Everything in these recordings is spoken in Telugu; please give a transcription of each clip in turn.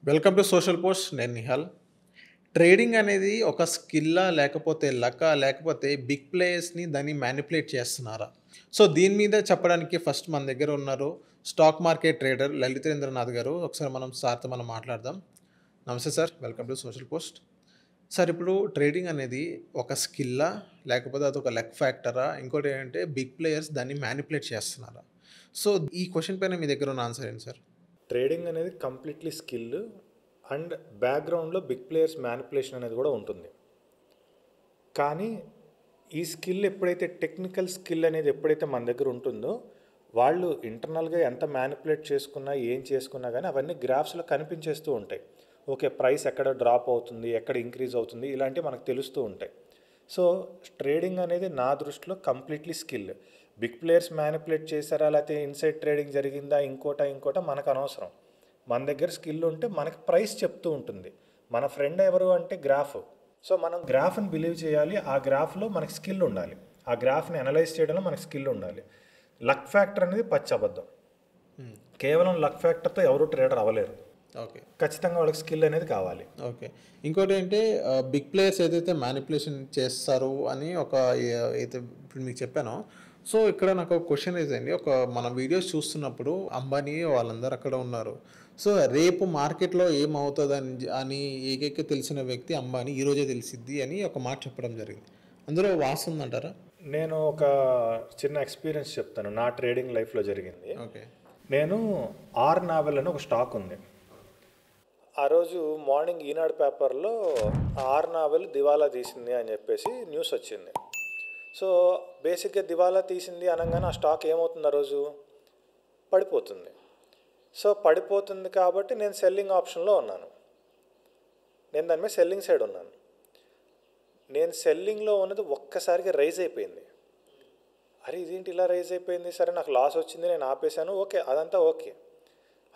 Welcome to social post. నేను నిహాల్. ట్రేడింగ్ అనేది ఒక స్కిల్లా? లేకపోతే లకా? లేకపోతే బిగ్ ప్లేయర్స్‌ని దాన్ని మ్యానిపులేట్ చేస్తున్నారా? సో, దీని మీద చెప్పడానికి ఫస్ట్ మన దగ్గర ఉన్నారు స్టాక్ మార్కెట్ ట్రేడర్ లలితేంద్రనాథ్ గారు. ఒకసారి మనం సార్‌తో మాట్లాడదాం. నమస్తే sir. Welcome to social post. Sir, ఇప్పుడు ట్రేడింగ్ అనేది ఒక స్కిల్లా? లేకపోతే అదొక లక్ ఫ్యాక్టరా? ఇంకోటేంటంటే బిగ్ ప్లేయర్స్ దాన్ని మ్యానిపులేట్ చేస్తున్నారా? సో, ఈ క్వెషన్ పైన మీ దగ్గర ఉన్న ఆన్సర్ ఏంటి సార్? ట్రేడింగ్ అనేది కంప్లీట్లీ స్కిల్ అండ్ బ్యాక్గ్రౌండ్లో బిగ్ ప్లేయర్స్ మ్యానిపులేషన్ అనేది కూడా ఉంటుంది. కానీ ఈ స్కిల్ ఎప్పుడైతే టెక్నికల్ స్కిల్ అనేది ఎప్పుడైతే మన దగ్గర ఉంటుందో వాళ్ళు ఇంటర్నల్గా ఎంత మ్యానిపులేట్ చేసుకున్నా ఏం చేసుకున్నా కానీ అవన్నీ గ్రాఫ్స్లో కనిపించేస్తూ ఉంటాయి. ఓకే, ప్రైస్ ఎక్కడ డ్రాప్ అవుతుంది, ఎక్కడ ఇంక్రీజ్ అవుతుంది, ఇలాంటివి మనకు తెలుస్తూ ఉంటాయి. సో ట్రేడింగ్ అనేది నా దృష్టిలో completely skill. Big players manipulate చేశారా లేకపోతే ఇన్సైడ్ ట్రేడింగ్ జరిగిందా ఇంకోట మనకు అనవసరం. మన దగ్గర స్కిల్ ఉంటే మనకి ప్రైస్ చెప్తూ ఉంటుంది. మన ఫ్రెండ్ ఎవరు అంటే గ్రాఫ్. సో మనం గ్రాఫ్ని బిలీవ్ చేయాలి. ఆ గ్రాఫ్లో మనకి స్కిల్ ఉండాలి. ఆ గ్రాఫ్ని అనలైజ్ చేయడంలో మనకి స్కిల్ ఉండాలి. లక్ ఫ్యాక్టర్ అనేది పచ్చి అబద్ధం. కేవలం లక్ ఫ్యాక్టర్తో ఎవరు ట్రేడర్ అవ్వలేరు. ఓకే. ఖచ్చితంగా వాళ్ళకి స్కిల్ అనేది కావాలి. ఓకే. ఇంకోటి ఏంటే బిగ్ ప్లేయర్స్ ఏదైతే మ్యానిపులేషన్ చేస్తారు అని అయితే ఇప్పుడు మీకు చెప్పానో, సో ఇక్కడ నాకు ఒక క్వశ్చన్ అయింది. మన వీడియోస్ చూస్తున్నప్పుడు అంబానీ వాళ్ళందరూ అక్కడ ఉన్నారు. సో రేపు మార్కెట్లో ఏమవుతుందని అని ఏకైక తెలిసిన వ్యక్తి అంబానీ, ఈరోజే తెలిసిద్ది అని ఒక మాట చెప్పడం జరిగింది. అందులో వాస్తవం ఉందంటారా? నేను ఒక చిన్న ఎక్స్పీరియన్స్ చెప్తాను. నా ట్రేడింగ్ లైఫ్లో జరిగింది. ఓకే. నేను ఆర్ నావెల్ అని ఒక స్టాక్ ఉంది. ఆ రోజు మార్నింగ్ ఈనాడు పేపర్లో ఆర్ నావెల్ దివాలా తీసింది అని చెప్పేసి న్యూస్ వచ్చింది. సో బేసిక్గా దివాలా తీసింది అనగానే ఆ స్టాక్ ఏమవుతుంది, ఆ రోజు పడిపోతుంది. సో పడిపోతుంది కాబట్టి నేను సెల్లింగ్ ఆప్షన్లో ఉన్నాను. నేను దాని మీద సెల్లింగ్ సైడ్ ఉన్నాను. నేను సెల్లింగ్లో ఉన్నది ఒక్కసారిగా రైజ్ అయిపోయింది. అరే ఇదేంటి ఇలా రైజ్ అయిపోయింది, సరే నాకు లాస్ వచ్చింది, నేను ఆపేశాను, ఓకే అదంతా ఓకే.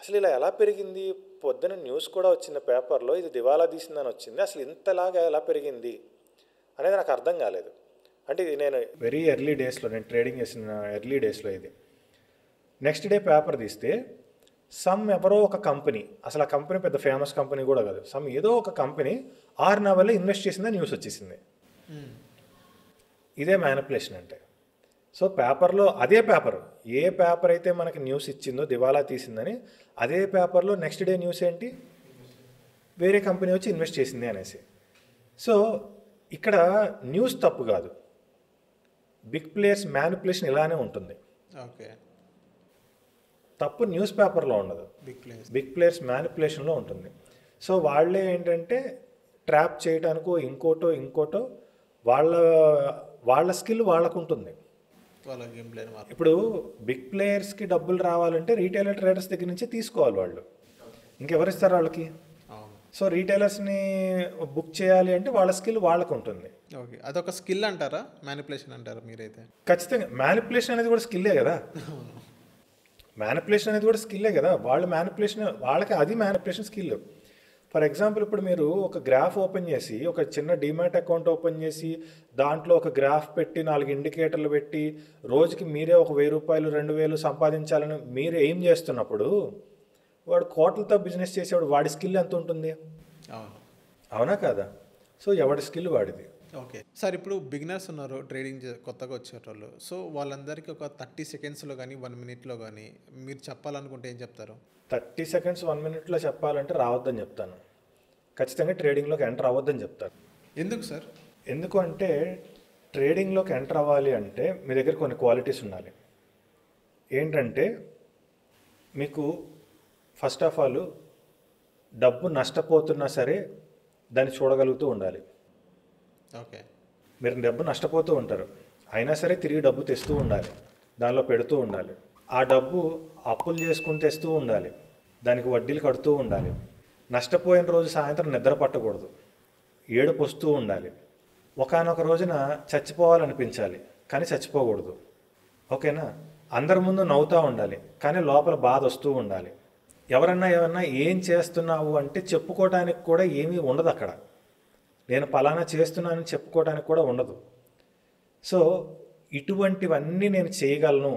అసలు ఇలా ఎలా పెరిగింది? పొద్దున న్యూస్ కూడా వచ్చింది పేపర్లో, ఇది దివాలా తీసిందని వచ్చింది. అసలు ఇంతలాగా ఎలా పెరిగింది అనేది నాకు అర్థం కాలేదు. అంటే ఇది నేను వెరీ ఎర్లీ డేస్లో, నేను ట్రేడింగ్ చేసిన ఎర్లీ డేస్లో ఇది. నెక్స్ట్ డే పేపర్ తీస్తే ఎవరో ఒక కంపెనీ, అసలు ఆ కంపెనీ పెద్ద ఫేమస్ కంపెనీ కూడా కాదు, ఏదో ఒక కంపెనీ ఆర్ నావెల్లో ఇన్వెస్ట్ చేసిందని న్యూస్ వచ్చేసింది. ఇదే మ్యానిపులేషన్ అంటే. సో పేపర్లో అదే పేపర్, ఏ పేపర్ అయితే మనకి న్యూస్ ఇచ్చిందో దివాలా తీసిందని, అదే పేపర్లో నెక్స్ట్ డే న్యూస్ ఏంటి, వేరే కంపెనీ వచ్చి ఇన్వెస్ట్ చేసింది అనేసి. సో ఇక్కడ న్యూస్ తప్పు కాదు, బిగ్ ప్లేయర్స్ మ్యానిపులేషన్ ఇలానే ఉంటుంది. ఓకే. తప్పు న్యూస్ పేపర్లో ఉండదు, బిగ్ ప్లేయర్స్ మ్యానిపులేషన్లో ఉంటుంది. సో వాళ్ళే ఏంటంటే ట్రాప్ చేయడానికో ఇంకోటో వాళ్ళ స్కిల్ వాళ్ళకు ఉంటుంది. ఇప్పుడు బిగ్ ప్లేయర్స్కి డబ్బులు రావాలంటే రీటైలర్ ట్రేడర్స్ దగ్గర నుంచి తీసుకోవాలి వాళ్ళు, ఇంకెవరిస్తారు వాళ్ళకి? సో రీటైలర్స్ని బుక్ చేయాలి అంటే వాళ్ళ స్కిల్ వాళ్ళకు ఉంటుంది. ఓకే, అదొక స్కిల్ అంటారా, మ్యానిపులేషన్ అంటారా మీరైతే? ఖచ్చితంగా మ్యానిపులేషన్ అనేది కూడా స్కిల్లే కదా. మ్యానిపులేషన్ అనేది కూడా స్కిల్లే కదా. వాళ్ళకి అది మ్యానిపులేషన్ స్కిల్. ఫర్ ఎగ్జాంపుల్ ఇప్పుడు మీరు ఒక గ్రాఫ్ ఓపెన్ చేసి, ఒక చిన్న డిమాట్ అకౌంట్ ఓపెన్ చేసి దాంట్లో ఒక గ్రాఫ్ పెట్టి 4 ఇండికేటర్లు పెట్టి రోజుకి మీరే ఒక 1000 రూపాయలు 2000 సంపాదించాలని మీరు ఏం చేస్తున్నప్పుడు వాడు కోట్లతో బిజినెస్ చేసేవాడు, వాడి స్కిల్ ఎంత ఉంటుంది? అవునా కాదా? సో ఎవడి స్కిల్ వాడిది. ఓకే సార్, ఇప్పుడు బిగినర్స్ ఉన్నారు, ట్రేడింగ్ కొత్తగా వచ్చేటోళ్ళు. సో వాళ్ళందరికీ ఒక 30 సెకండ్స్లో కానీ 1 మినిట్లో కానీ మీరు చెప్పాలనుకుంటే ఏం చెప్తారు? 30 సెకండ్స్ 1 మినిట్లో చెప్పాలంటే రావద్దని చెప్తాను. ఖచ్చితంగా ట్రేడింగ్లోకి ఎంటర్ అవ్వద్దని చెప్తాను. ఎందుకు సార్? ఎందుకు అంటే ట్రేడింగ్లోకి ఎంటర్ అవ్వాలి అంటే మీ దగ్గర కొన్ని క్వాలిటీస్ ఉండాలి. ఏంటంటే మీకు ఫస్ట్ ఆఫ్ ఆల్ డబ్బు నష్టపోతున్నా సరే దాన్ని చూడగలుగుతూ ఉండాలి. ఓకే. మీరు డబ్బు నష్టపోతూ ఉంటారు, అయినా సరే తిరిగి డబ్బు తెస్తూ ఉండాలి, దానిలో పెడుతూ ఉండాలి. ఆ డబ్బు అప్పులు చేసుకుని తెస్తూ ఉండాలి, దానికి వడ్డీలు కడుతూ ఉండాలి. నష్టపోయిన రోజు సాయంత్రం నిద్ర పట్టకూడదు, ఏడుపు వస్తూ ఉండాలి. ఒకానొక రోజున చచ్చిపోవాలనిపించాలి కానీ చచ్చిపోకూడదు. ఓకేనా? అందరి ముందు నవ్వుతూ ఉండాలి కానీ లోపల బాధ వస్తూ ఉండాలి. ఎవరన్నా ఏం చేస్తున్నావు అంటే చెప్పుకోవడానికి కూడా ఏమీ ఉండదు అక్కడ. నేను పలానా చేస్తున్నానని చెప్పుకోవడానికి కూడా ఉండదు. సో ఇటువంటివన్నీ నేను చేయగలను,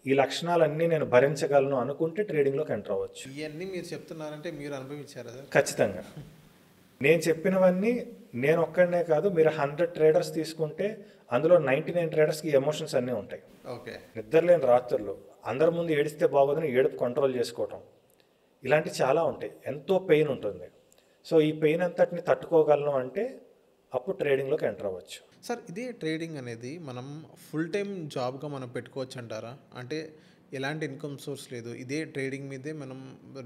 ఈ లక్షణాలన్నీ నేను భరించగలను అనుకుంటే ట్రేడింగ్లోకి ఎంటర్ అవ్వచ్చు. ఇవన్నీ మీరు చెప్తున్నారంటే మీరు అనుభవించారా సార్? ఖచ్చితంగా. నేను చెప్పినవన్నీ నేను ఒక్కడనే కాదు, మీరు 100 ట్రేడర్స్ తీసుకుంటే అందులో 99 ట్రేడర్స్కి ఎమోషన్స్ అన్నీ ఉంటాయి. ఓకే. నిద్రలేని రాత్రులు, అందరి ముందు ఏడిస్తే బాగోదని ఏడుపు కంట్రోల్ చేసుకోవటం, ఇలాంటివి చాలా ఉంటాయి. ఎంతో పెయిన్ ఉంటుంది. సో ఈ పెయిన్ అంతటిని తట్టుకోగలను అంటే అప్పుడు ట్రేడింగ్లోకి ఎంటర్ అవ్వచ్చు. సార్, ఇదే ట్రేడింగ్ అనేది మనం ఫుల్ టైం జాబ్గా మనం పెట్టుకోవచ్చు అంటారా? అంటే ఎలాంటి ఇన్కమ్ సోర్స్ లేదు, ఇదే ట్రేడింగ్ మీదే మనం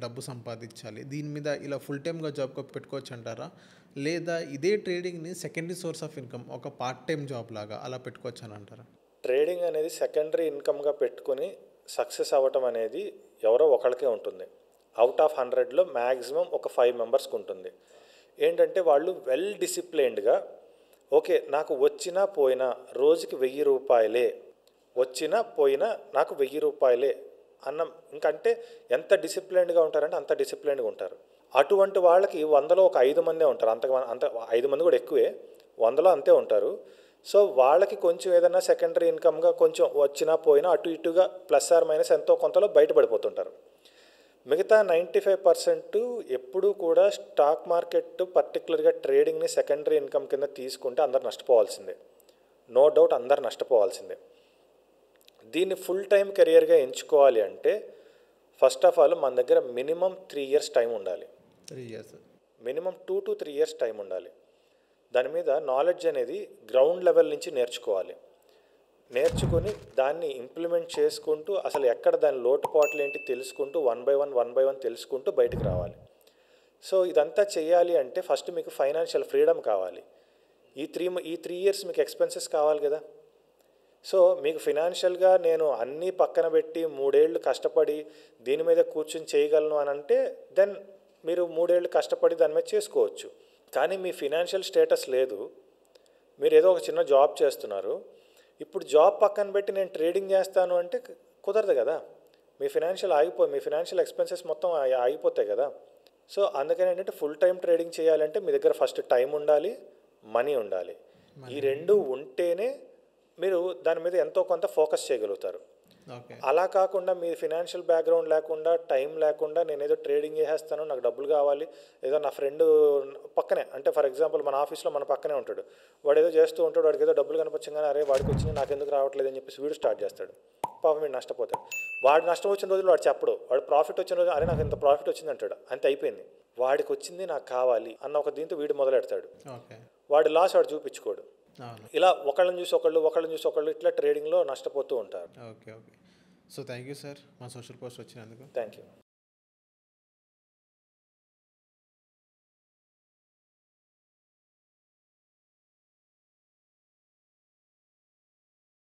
డబ్బు సంపాదించాలి, దీని మీద ఇలా ఫుల్ టైమ్గా జాబ్గా పెట్టుకోవచ్చు అంటారా? లేదా ఇదే ట్రేడింగ్ని సెకండరీ సోర్స్ ఆఫ్ ఇన్కమ్, ఒక పార్ట్ టైం జాబ్ లాగా అలా పెట్టుకోవచ్చు అని అంటారా? ట్రేడింగ్ అనేది సెకండరీ ఇన్కమ్గా పెట్టుకొని సక్సెస్ అవ్వటం అనేది ఎవరో ఒకరికే ఉంటుంది. అవుట్ ఆఫ్ 100లో మ్యాక్సిమం ఒక 5 మెంబర్స్కి ఉంటుంది. ఏంటంటే వాళ్ళు వెల్ డిసిప్లైన్డ్గా, ఓకే నాకు వచ్చినా పోయినా రోజుకి 1000 రూపాయలే, వచ్చినా పోయినా నాకు 1000 రూపాయలే అన్న, ఇంకంటే ఎంత డిసిప్లైన్డ్గా ఉంటారంటే అంత డిసిప్లైన్డ్గా ఉంటారు. అటువంటి వాళ్ళకి 100లో ఒక 5 మందే ఉంటారు. అంత 5 మంది కూడా ఎక్కువే, 100లో అంతే ఉంటారు. సో వాళ్ళకి కొంచెం ఏదైనా సెకండరీ ఇన్కమ్గా కొంచెం వచ్చినా పోయినా అటు ఇటుగా ప్లస్ ఆర్ మైనస్ ఎంతో కొంతలో బయటపడిపోతుంటారు. మిగతా 95% ఎప్పుడూ కూడా స్టాక్ మార్కెట్ పర్టికులర్గా ట్రేడింగ్ని సెకండరీ ఇన్కమ్ కింద తీసుకుంటే అందరు నష్టపోవాల్సిందే. నో డౌట్ అందరు నష్టపోవాల్సిందే. దీన్ని ఫుల్ టైం కెరియర్గా ఎంచుకోవాలి అంటే ఫస్ట్ ఆఫ్ ఆల్ మన దగ్గర మినిమం 3 ఇయర్స్ టైం ఉండాలి. 3 years, minimum 2 to 3 years time ఉండాలి. దాని మీద నాలెడ్జ్ అనేది గ్రౌండ్ లెవెల్ నుంచి నేర్చుకోవాలి. నేర్చుకొని దాన్ని ఇంప్లిమెంట్ చేసుకుంటూ అసలు ఎక్కడ దాని లోటుపాట్లు ఏంటి తెలుసుకుంటూ 1 by 1 తెలుసుకుంటూ బయటికి రావాలి. సో ఇదంతా చేయాలి అంటే ఫస్ట్ మీకు ఫైనాన్షియల్ ఫ్రీడమ్ కావాలి. ఈ 3 ఇయర్స్ మీకు ఎక్స్పెన్సెస్ కావాలి కదా. సో మీకు ఫినాన్షియల్గా నేను అన్నీ పక్కన పెట్టి 3 ఏళ్ళు కష్టపడి దీని మీద కూర్చొని చేయగలను అని అంటే దెన్ మీరు 3 ఏళ్ళు కష్టపడి దాని మీద చేసుకోవచ్చు. కానీ మీ ఫినాన్షియల్ స్టేటస్ లేదు, మీరు ఏదో ఒక చిన్న జాబ్ చేస్తున్నారు, ఇప్పుడు జాబ్ పక్కన పెట్టి నేను ట్రేడింగ్ చేస్తాను అంటే కుదరదు కదా. మీ ఫినాన్షియల్ ఎక్స్పెన్సెస్ మొత్తం ఆగిపోతాయి కదా. సో అందుకని ఏంటంటే ఫుల్ టైం ట్రేడింగ్ చేయాలంటే మీ దగ్గర ఫస్ట్ టైం ఉండాలి, మనీ ఉండాలి. ఈ రెండు ఉంటేనే మీరు దాని మీద ఎంతో కొంత ఫోకస్ చేయగలుగుతారు. అలా కాకుండా మీ ఫినాన్షియల్ బ్యాక్గ్రౌండ్ లేకుండా, టైం లేకుండా నేను ఏదో ట్రేడింగ్ చేసేస్తాను, నాకు డబ్బులు కావాలి, ఏదో నా ఫ్రెండ్ పక్కనే, అంటే ఫర్ ఎగ్జాంపుల్ మన ఆఫీస్లో మన పక్కనే ఉంటాడు, వాడు ఏదో చేస్తూ ఉంటాడు, వాడికి ఏదో డబ్బులు కనిపించగానే అరే వాడికి వచ్చింది నాకు ఎందుకు రావట్లేదు అని చెప్పేసి వీడు స్టార్ట్ చేస్తాడు. పాపం వీడు నష్టపోతాడు. వాడు నష్టం వచ్చిన రోజులు వాడు చెప్పడు, వాడు ప్రాఫిట్ వచ్చిన రోజు అరే నాకు ఇంత ప్రాఫిట్ వచ్చింది అంటాడు, అంతే అయిపోయింది. వాడికి వచ్చింది నాకు కావాలి అన్న ఒక దీంతో వీడు మొదలెడతాడు. వాడి లాస్ వాడు చూపించుకోడు. ఇలా ఒకళ్ళని చూసి ఒకళ్ళు ఇట్లా ట్రేడింగ్లో నష్టపోతూ ఉంటారు. Okay. So thank you sir మా సోషల్ పోస్ట్ వచ్చినందుకు. Thank you.